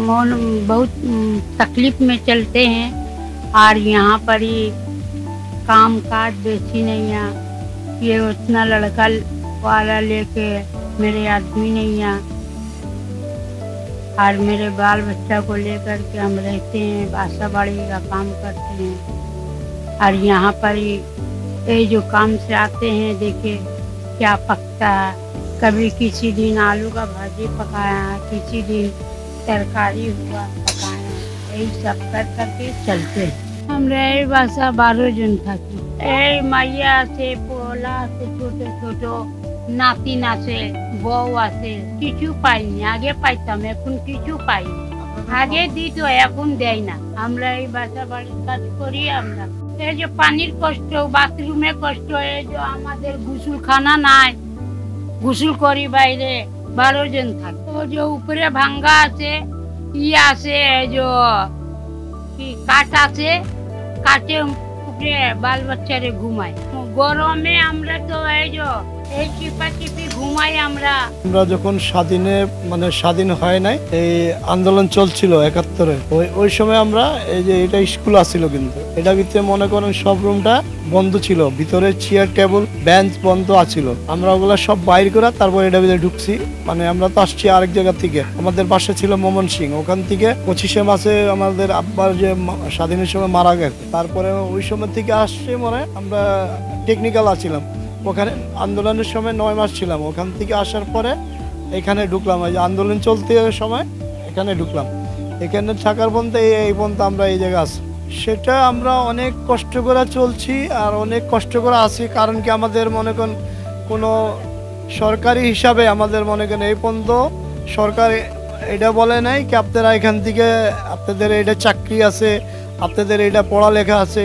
मन बहुत तकलीफ में चलते हैं और यहाँ पर ही काम काज बेची नहीं है। ये उतना लड़का वाला लेके मेरे आदमी नहीं है और मेरे बाल बच्चा को लेकर के हम रहते हैं, बासा बाड़ी का काम करते हैं। और यहाँ पर ही ये जो काम से आते हैं, देखिए क्या पकता है। कभी किसी दिन आलू का भाजी पकाया, किसी दिन तरकारी हुआ पकाया, यही सब कर करके चलते हैं। আমরা এই বাসা 12 জন থাকি। এই মাইয়া আছে, পোলা আছে, ছোট ছোট নাতিন আছে, বউ আছে। কিছু পাইনি, আগে পাইতাম, এখন কিছু পাইনি। আগে দিত, এখন দেয় না। আমরা এই বাসা বাড়ির কাজ করি। আমরা এই যে পানির কষ্ট, বাথরুমে কষ্ট, এই যে আমাদের গোসলখানা নাই, গোসল করি বাইরে। 12 জন থাকে। ও যে উপরে ভাঙ্গা আছে, আছে এই যে কি কাঠ আছে, কাঠে উপরে বাল বাচ্চারে ঘুমাই। গরমে আমরা তো এই চিপা চিপি ঘুমাই। আমরা যখন স্বাধীন হয় নাই, এই আন্দোলন চলছিল 71-এ, ওই সময় আমরা এই যে এটা স্কুল আসছিল, কিন্তু এটা ভিতরে মনে করেন সব রুমটা বন্ধ ছিল, ভিতরে চেয়ার টেবিল বেঞ্চ বন্ধ আছিল। আমরা ওগুলা সব বাইর করে তারপর এটা ভিতরে ঢুকছি। আমরা তো আসছি আরেক জায়গা থেকে, আমাদের পাশে ছিল ময়মনসিংহ, ওখান থেকে 25শে মাসে আমাদের আব্বার যে স্বাধীনের সময় মারা গেছে, তারপরে ওই সময় থেকে আসছে মনে আমরা টেকনিক্যাল আছিলাম। ওখানে আন্দোলনের সময় 9 মাস ছিলাম। ওখান থেকে আসার পরে এখানে ঢুকলাম, এই যে আন্দোলন চলতে সময় এখানে ঢুকলাম। এখানে থাকার পর্যন্ত এই পর্যন্ত আমরা এই জায়গায় আছি। সেটা আমরা অনেক কষ্ট করে চলছি আর অনেক কষ্ট করে আছি। কারণ কি আমাদের মনে করেন কোনো সরকারি হিসাবে আমাদের মনে করেন এই পর্যন্ত সরকার এটা বলে নাই কি আপনারা এখান থেকে আপনাদের এটা চাকরি আছে, আপনাদের এটা পড়ালেখা আছে,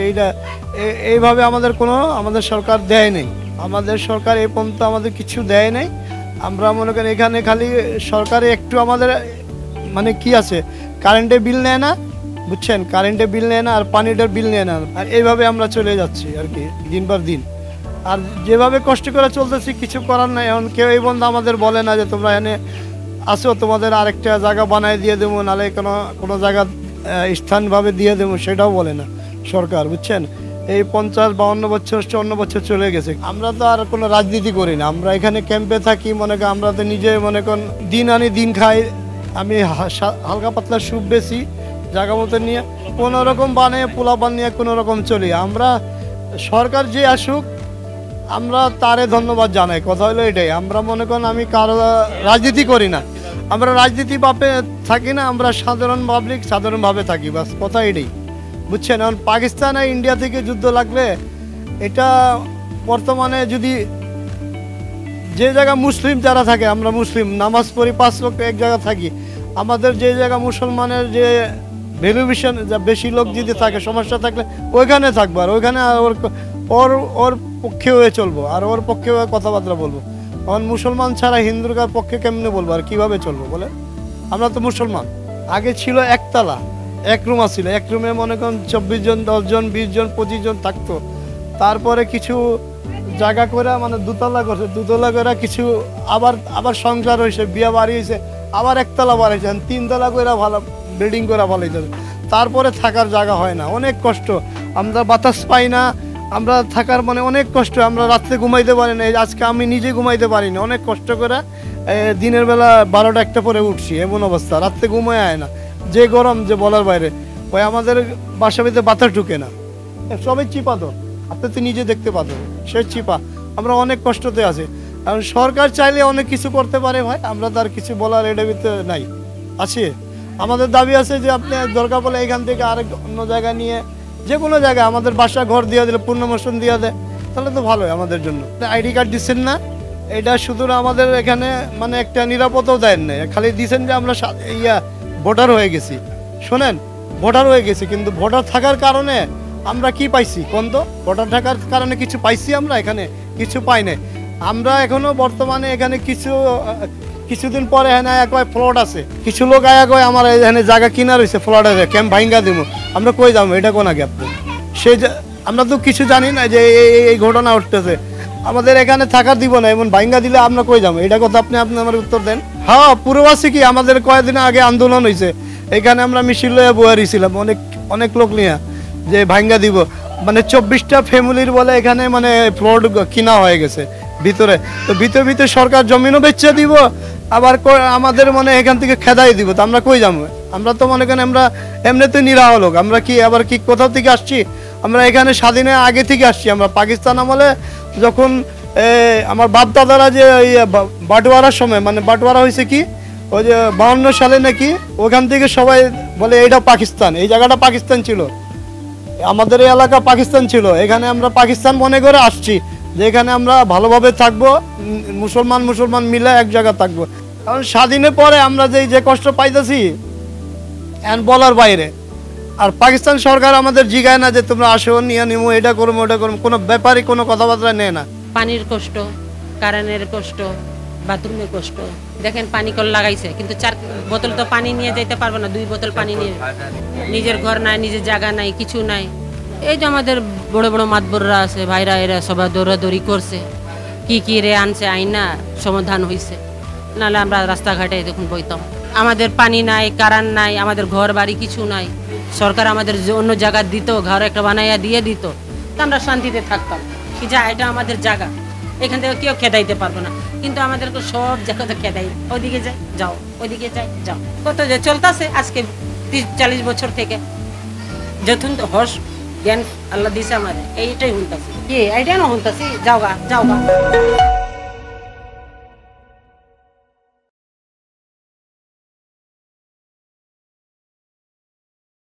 এইভাবে আমাদের সরকার দেয় নেই। আমাদের সরকার এই পর্যন্ত আমাদের কিছু দেয় নাই। আমরা মনে করেন এখানে খালি সরকারে একটু আমাদের কি আছে, কারেন্টের বিল নেয় না, বুঝছেন, কারেন্টের বিল নেয় না আর পানিটার বিল নেয় না। আর এইভাবে আমরা চলে যাচ্ছি আর কি দিন পর দিন। আর যেভাবে কষ্ট করে চলতেছি, কিছু করার নাই। এখন কেউ এই বন্ধু আমাদের বলে না যে তোমরা এখানে আসো, তোমাদের আরেকটা জায়গা বানায় দিয়ে দেবো, নাহলে কোনো জায়গা স্থানভাবে দিয়ে দেবো, সেটাও বলে না সরকার, বুঝছেন। এই 50-52 বছর 54 বছর চলে গেছে। আমরা তো আর কোনো রাজনীতি করি না, আমরা এখানে ক্যাম্পে থাকি। আমরা তো নিজে দিন আনি দিন খাই। আমি হালকা পাতলা স্যুপ বেশি জায়গা মতো নিয়ে কোনো রকম বানিয়ে পোলা বানিয়ে কোনো রকম চলি। আমরা সরকার যে আসুক আমরা তারে ধন্যবাদ জানাই। কথা হলো এটাই। আমরা মনে করেন আমি কারো রাজনীতি করি না, আমরা রাজনীতি ভাবে থাকি না, আমরা সাধারণ পাবলিক সাধারণভাবে থাকি, বাস কথা এটাই, বুঝছেন। এখন পাকিস্তান আর ইন্ডিয়া থেকে যুদ্ধ লাগলে এটা বর্তমানে যদি যে জায়গা মুসলিম যারা থাকে, আমরা মুসলিম নামাজ পড়ি 5 ওয়াক্ত এক জায়গা থাকি, আমাদের যে জায়গা মুসলমানের যে ভ্যালুয়েশন বেশি লোক যদি থাকে, সমস্যা থাকলে ওইখানে থাকবো, আর ওইখানে ওর পক্ষে হয়ে চলবো আর ওর পক্ষে হয়ে কথাবার্তা বলবো। এখন মুসলমান ছাড়া হিন্দুর পক্ষে কেমনে বলবো আর কিভাবে চলবো বলে? আমরা তো মুসলমান। আগে ছিল একতলা, এক রুম ছিল, এক রুমে মনে করেন 24 জন 10 জন 20 জন 25 জন থাকতো। তারপরে কিছু জায়গা করে দুতলা করছে, দুতলা করে কিছু আবার সংসার হয়েছে, বিয়ে বাড়ি হয়েছে, আবার একতলা বাড়াইছেন, 3 তলা করে ভালো বিল্ডিং করে ভালোইছে। তারপরে থাকার জায়গা হয় না, অনেক কষ্ট। আমরা বাতাস পাই না, আমরা থাকার অনেক কষ্ট। আমরা রাত্রে ঘুমাইতে পারি না, আজকে আমি নিজে ঘুমাইতে পারি না, অনেক কষ্ট করে দিনের বেলা 12টা পরে উঠছি, এমন অবস্থা, রাত্রে ঘুমায় আয় না, যে গরম যে বলার বাইরে। ওই আমাদের বাসা ভিতরে বাতাস ঢুকে না, সবাই চিপা তো, আপনি তো নিজে দেখতে পাতো, সে চিপা। আমরা অনেক কষ্টতে আছি। কারণ সরকার চাইলে অনেক কিছু করতে পারে ভাই, আমরা তার কিছু বলার এটা ভিতরে নাই আছে। আমাদের দাবি আছে যে আপনি দরকার পড়লে এখান থেকে আরেক অন্য জায়গা নিয়ে যে কোনো জায়গায় আমাদের বাসা ঘর দিয়ে দিলে, পুনর্বাসন দিয়ে দেয়, তাহলে তো ভালোই আমাদের জন্য। আইডি কার্ড দিচ্ছেন না, এটা শুধু আমাদের এখানে একটা নিরাপত্তাও দেন না, খালি দিচ্ছেন যে আমরা ভোটার হয়ে গেছি। শোনেন, ভোটার হয়ে গেছি, কিন্তু ভোটার থাকার কারণে আমরা কি পাইছি কোন তো? ভোটার থাকার কারণে কিছু পাইছি? আমরা এখানে কিছু পাই নাই। আমরা এখনো বর্তমানে এখানে কিছুদিন পরে এখানে ফ্লড আছে, কিছু লোক কয় আমার এখানে জায়গা কিনা রয়েছে, ফ্লডের ক্যাম্প ভাঙ্গা দিব। আমরা কই যাবো? এটা কোন আগে আপনি আমরা তো কিছু জানি না যে এই ঘটনা উঠতেছে, আমাদের এখানে থাকা দিব না, এমন ভাঙ্গা দিলে আমরা কই যাবো? এটা কথা আপনি আমার উত্তর দেন। হ্যাঁ, পূর্ববাসী কি আমাদের কয়েকদিন আগে আন্দোলন হয়েছে, এখানে আমরা মিছিল লয়ে বয়ারিছিলাম অনেক অনেক লোক নিয়ে যে ভাঙ্গা দিব, মানে 24টা ফ্যামিলির বলে এখানে মানে প্লট কিনা হয়ে গেছে ভিতরে। তো ভিতরে ভিতরে সরকার জমিনও বেচে দিব, আবার আমাদের মানে এখান থেকে খেদাই দিব। তো আমরা কই যাবো? আমরা তো মনে করেন আমরা এমনিতে নিরাহ লোক, আমরা কি আবার কি কোথাও থেকে আসছি? আমরা এখানে স্বাধীনের আগে থেকে আসছি। আমরা পাকিস্তান আমলে যখন আমার বাপ দাদারা যে বাটোয়ারার সময়, মানে বাটোয়ারা হয়েছে কি ওই যে 52 সালে নাকি, ওখান থেকে সবাই বলে এটা পাকিস্তান, এই জায়গাটা পাকিস্তান ছিল, আমাদের এই এলাকা পাকিস্তান ছিল। এখানে আমরা পাকিস্তান মনে করে আসছি যে এখানে আমরা ভালোভাবে থাকবো, মুসলমান মিলে এক জায়গা থাকবো। কারণ স্বাধীনের পরে আমরা যে কষ্ট পাইতেছি এখন বলার বাইরে। আর পাকিস্তান সরকার আমাদের জিগায় না যে তোমরা আসো, নিয়ে নিমো, এটা করবো ওটা করবো, কোনো ব্যাপারই কোনো কথাবার্তা নেয় না। পানির কষ্ট, কারেন্টের কষ্ট, বাথরুমের কষ্ট। দেখেন পানি কল লাগাইছে, কিন্তু 4 বোতল তো পানি নিয়ে যেতে পারবো না, 2 বোতল পানি নিয়ে। নিজের ঘর নাই, নিজের জায়গা নাই, কিছু নাই। এই যে আমাদের বড় বড় মাতবররা আছে, ভাইরা, এরা সবাই দৌড়াদৌড়ি করছে, কি রে আনছে আইনা সমাধান হয়েছে, নাহলে আমরা রাস্তাঘাটে দেখুন বইতাম। আমাদের পানি নাই, কারেন্ট নাই, আমাদের ঘর বাড়ি কিছু নাই। সরকার আমাদের অন্য জায়গা দিত, ঘর একটা বানাইয়া দিয়ে দিত, তা আমরা শান্তিতে থাকতাম কি যা এটা আমাদের জায়গা, এখান থেকে কেউ খেদাইতে পারবো না। কিন্তু আমাদেরকে সব জায়গাতে খেদাই, ওইদিকে যাই যাও, ওইদিকে যাই যাও, কত যে চলতেছে আজকে 30-40 বছর থেকে। যখন হর্ষ জ্ঞান আল্লাহ দিছে আমাদের, এইটাই হুনতাছি কি এইটা না হুনতাছি, যাও গা।